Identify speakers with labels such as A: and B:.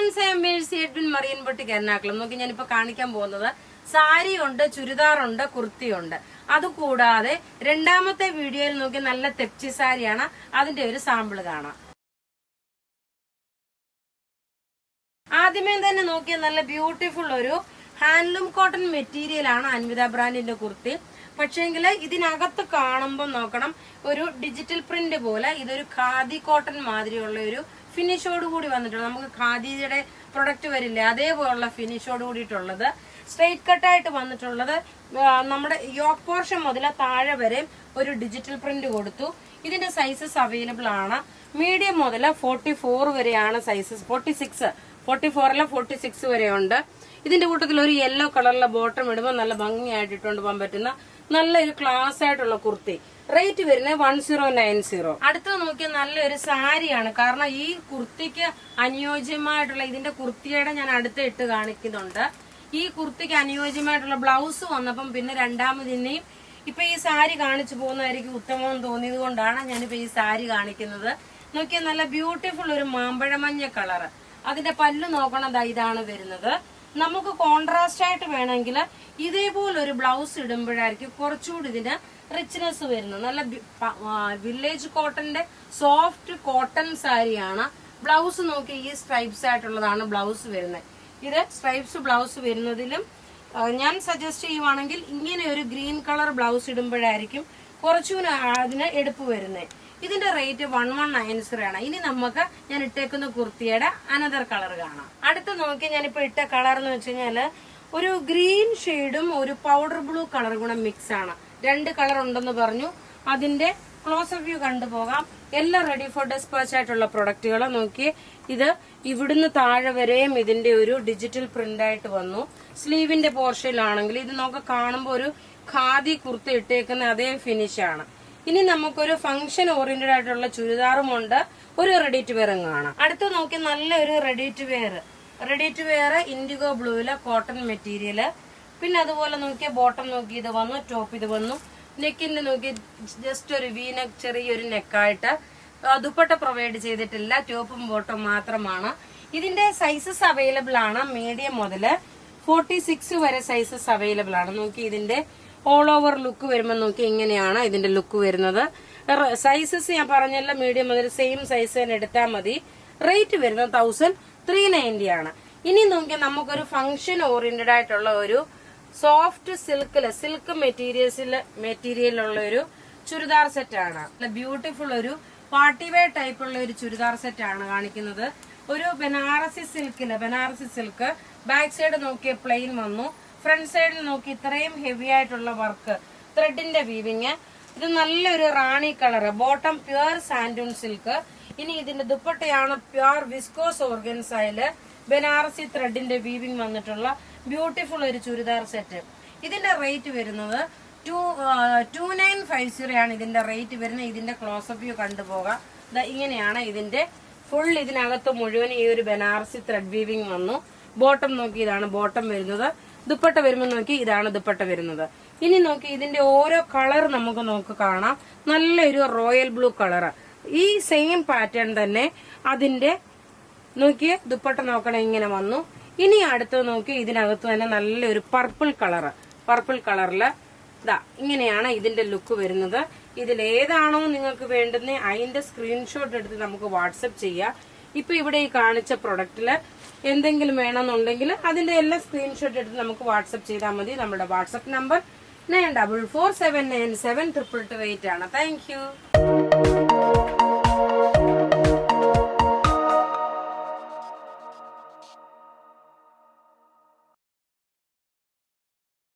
A: Friends, I'm Mercy Edwin Mariyanpotti Ernakulam. നോക്കി ഞാനിപ്പോ കാണിക്കാൻ പോകുന്നത് സാരി ഉണ്ട്, ചുരിദാറുണ്ട്, കുർത്തിയുണ്ട്. അതുകൂടാതെ രണ്ടാമത്തെ വീഡിയോയിൽ നോക്കി നല്ല തെപ്ചി സാരിയാണ്, അതിന്റെ ഒരു സാമ്പിൾ കാണാം. ആദ്യമേ തന്നെ നോക്കിയ നല്ല ബ്യൂട്ടിഫുൾ ഒരു ഹാൻഡ്ലൂം കോട്ടൺ മെറ്റീരിയൽ ആണ് അൻവിത ബ്രാൻഡിന്റെ കുർത്തി. പക്ഷേങ്കിൽ ഇതിനകത്ത് കാണുമ്പോൾ നോക്കണം, ഒരു ഡിജിറ്റൽ പ്രിന്റ് പോലെ ഇതൊരു ഖാദി കോട്ടൺ മാതിരിയുള്ള ഒരു ഫിനിഷോട് കൂടി വന്നിട്ടുണ്ട്. നമുക്ക് ഖാദിയുടെ പ്രൊഡക്റ്റ് വരില്ലേ, അതേപോലുള്ള ഫിനിഷോട് കൂടിയിട്ടുള്ളത്. സ്ട്രെയിറ്റ് കട്ടായിട്ട് വന്നിട്ടുള്ളത്. നമ്മുടെ യോക്ക് പോർഷൻ മുതൽ താഴെ വരെ ഒരു ഡിജിറ്റൽ പ്രിന്റ് കൊടുത്തു. ഇതിന്റെ സൈസസ് അവൈലബിൾ ആണ്. മീഡിയം മുതൽ 44 വരെയാണ് സൈസസ്. 44 46 വരെ ഉണ്ട്. ഇതിന്റെ കൂട്ടത്തിൽ ഒരു യെല്ലോ കളറിലെ ബോട്ടം ഇടുമ്പോൾ നല്ല ഭംഗിയായിട്ട് ഇട്ടുകൊണ്ട് പോകാൻ പറ്റുന്ന നല്ലൊരു ക്ലാസ് ആയിട്ടുള്ള കുർത്തി. റേറ്റ് വരുന്നത് 1090. അടുത്തത് നോക്കിയാൽ നല്ലൊരു സാരിയാണ്. കാരണം ഈ കുർത്തിക്ക് അനുയോജ്യമായിട്ടുള്ള ഇതിന്റെ കുർത്തിയുടെ ഞാൻ അടുത്ത് ഇട്ട് കാണിക്കുന്നുണ്ട്. ഈ കുർത്തിക്ക് അനുയോജ്യമായിട്ടുള്ള ബ്ലൗസ് വന്നപ്പം പിന്നെ രണ്ടാമതിനെയും ഇപ്പൊ ഈ സാരി കാണിച്ചു പോകുന്നതായിരിക്കും ഉത്തമം തോന്നിയത് കൊണ്ടാണ് ഞാനിപ്പോ ഈ സാരി കാണിക്കുന്നത്. നോക്കിയാൽ നല്ല ബ്യൂട്ടിഫുൾ ഒരു മാമ്പഴമഞ്ഞ കളറ്. അതിന്റെ പല്ല് നോക്കണം, ഇതാണ് വരുന്നത്. നമുക്ക് കോൺട്രാസ്റ്റ് ആയിട്ട് വേണമെങ്കിൽ ഇതേപോലെ ഒരു ബ്ലൗസ് ഇടുമ്പോഴായിരിക്കും കുറച്ചുകൂടി ഇതിന് റിച്ച്നെസ് വരുന്നത്. നല്ല വില്ലേജ് കോട്ടന്റെ സോഫ്റ്റ് കോട്ടൺ സാരിയാണ്. ബ്ലൗസ് നോക്കി ഈ സ്ട്രൈപ്സ് ആയിട്ടുള്ളതാണ് ബ്ലൗസ് വരുന്നത്. ഇത് സ്ട്രൈപ്സ് ബ്ലൗസ് വരുന്നതിലും ഞാൻ സജസ്റ്റ് ചെയ്യുവാണെങ്കിൽ ഇങ്ങനെ ഒരു ഗ്രീൻ കളർ ബ്ലൗസ് ഇടുമ്പോഴായിരിക്കും കുറച്ചുകൂടി അതിന് എടുപ്പ് വരുന്നത്. ഇതിന്റെ റേറ്റ് 1190 ആണ്. ഇനി നമുക്ക് ഞാൻ ഇട്ടേക്കുന്ന കുർത്തിയുടെ അനദർ കളർ കാണാം. അടുത്ത് നോക്കി ഞാനിപ്പോ ഇട്ട കളർ എന്ന് വെച്ച് കഴിഞ്ഞാല് ഒരു ഗ്രീൻ ഷെയ്ഡും ഒരു പൗഡർ ബ്ലൂ കളറും കൂടെ മിക്സ് ആണ്. 2 കളർ ഉണ്ടെന്ന് പറഞ്ഞു. അതിന്റെ ക്ലോസ് വ്യൂ കണ്ടുപോകാം. എല്ലാം റെഡി ഫോർ ഡെസ്പാച്ച് ആയിട്ടുള്ള പ്രൊഡക്റ്റുകൾ. നോക്കി, ഇത് ഇവിടുന്ന് താഴെ വരെയും ഇതിന്റെ ഒരു ഡിജിറ്റൽ പ്രിന്റ് ആയിട്ട് വന്നു. സ്ലീവിന്റെ പോർഷനിലാണെങ്കിൽ ഇത് നമുക്ക് കാണുമ്പോൾ ഒരു ഖാദി കുർത്തി ഇട്ടേക്കുന്ന അതേ ഫിനിഷ് ആണ്. ഇനി നമുക്കൊരു ഫംഗ്ഷൻ ഓറിയന്റഡ് ആയിട്ടുള്ള ചുരിദാറും ഉണ്ട്, ഒരു റെഡി ടു വെയറും കാണാം. അടുത്ത് നോക്കി നല്ലൊരു റെഡി ടു വെയർ ഇൻഡിഗോ ബ്ലൂവില് കോട്ടൺ മെറ്റീരിയല്. പിന്നെ അതുപോലെ നോക്കിയ ബോട്ടം നോക്കി ഇത് വന്നു, ടോപ്പ് ഇത് വന്നു. നെക്കിന്റെ നോക്കി ജസ്റ്റ് ഒരു വീനെക്ക്, ചെറിയൊരു നെക്കായിട്ട്. ദുപ്പട്ട പ്രൊവൈഡ് ചെയ്തിട്ടില്ല, ടോപ്പും ബോട്ടം മാത്രമാണ്. ഇതിന്റെ സൈസസ് അവൈലബിൾ ആണ്. മീഡിയം മുതൽ 46 വരെ സൈസസ് അവൈലബിൾ ആണ്. നോക്കി ഇതിന്റെ ഓൾ ഓവർ ലുക്ക് വരുമ്പോൾ നോക്കി ഇങ്ങനെയാണ് ഇതിന്റെ ലുക്ക് വരുന്നത്. സൈസസ് ഞാൻ പറഞ്ഞല്ല, മീഡിയം മുതൽ സെയിം സൈസ് തന്നെ എടുത്താൽ മതി. റേറ്റ് വരുന്നത് 1390 ആണ്. ഇനി നോക്കിയാൽ നമുക്കൊരു ഫംഗ്ഷൻ ഓറിയന്റഡ് ആയിട്ടുള്ള ഒരു സോഫ്റ്റ് സിൽക്ക് മെറ്റീരിയലുള്ള ഒരു ചുരിദാർ സെറ്റ് ആണ്. ബ്യൂട്ടിഫുൾ ഒരു പാർട്ടി വെയർ ടൈപ്പുള്ള ഒരു ചുരിദാർ സെറ്റ് ആണ് കാണിക്കുന്നത്. ഒരു ബനാറസി സിൽക്ക്. ബാക്ക് സൈഡ് നോക്കിയ പ്ലെയിൻ വന്നു. ഫ്രണ്ട് സൈഡിൽ നോക്കി ഇത്രയും ഹെവി ആയിട്ടുള്ള വർക്ക്, ത്രെഡിന്റെ വീവിങ്. ഇത് നല്ലൊരു റാണി കളർ. ബോട്ടം പ്യുവർ സാൻഡൂൺ സിൽക്ക്. ഇനി ഇതിന്റെ ദുപ്പട്ടയാണ് പ്യുവർ വിസ്കോസ് ഓർഗൻസയില് ബനാറസി ത്രെഡിന്റെ വീവിങ് വന്നിട്ടുള്ള ബ്യൂട്ടിഫുൾ ഒരു ചുരിദാർ സെറ്റ്. ഇതിന്റെ റേറ്റ് വരുന്നത് 2950 ആണ് ഇതിന്റെ റേറ്റ് വരുന്നത്. ഇതിന്റെ ക്ലോസപ്പ് വ്യൂ കണ്ടുപോകാം. ഇങ്ങനെയാണ് ഇതിന്റെ ഫുൾ. ഇതിനകത്ത് മുഴുവൻ ഈ ഒരു ബനാറസി ത്രെഡ് വീവിങ് വന്നു. ബോട്ടം നോക്കി ഇതാണ് ബോട്ടം വരുന്നത്. ദുപ്പട്ട വരുമ്പോൾ നോക്കി ഇതാണ് ദുപ്പട്ട വരുന്നത്. ഇനി നോക്കി ഇതിന്റെ ഓരോ കളർ നമുക്ക് കാണാം. നല്ലൊരു റോയൽ ബ്ലൂ കളർ. ഈ സെയിം പാറ്റേൺ തന്നെ അതിന്റെ നോക്കിയ ദുപ്പട്ട നോക്കണം, ഇങ്ങനെ വന്നു. ഇനി അടുത്തത് നോക്കി ഇതിനകത്ത് തന്നെ നല്ലൊരു പർപ്പിൾ കളറില് ഇങ്ങനെയാണ് ഇതിന്റെ ലുക്ക് വരുന്നത്. ഇതിലേതാണോ നിങ്ങൾക്ക് വേണ്ടുന്ന അതിന്റെ സ്ക്രീൻഷോട്ട് എടുത്ത് നമുക്ക് വാട്സപ്പ് ചെയ്യാം. ഇപ്പൊ ഇവിടെ ഈ കാണിച്ച പ്രൊഡക്റ്റില് എന്തെങ്കിലും വേണമെന്നുണ്ടെങ്കിൽ അതിന്റെ എല്ലാ സ്ക്രീൻഷോട്ട് എടുത്ത് നമുക്ക് വാട്സപ്പ് ചെയ്താൽ മതി. നമ്മുടെ വാട്സപ്പ് നമ്പർ 9447972228 ആണ്. Thank you.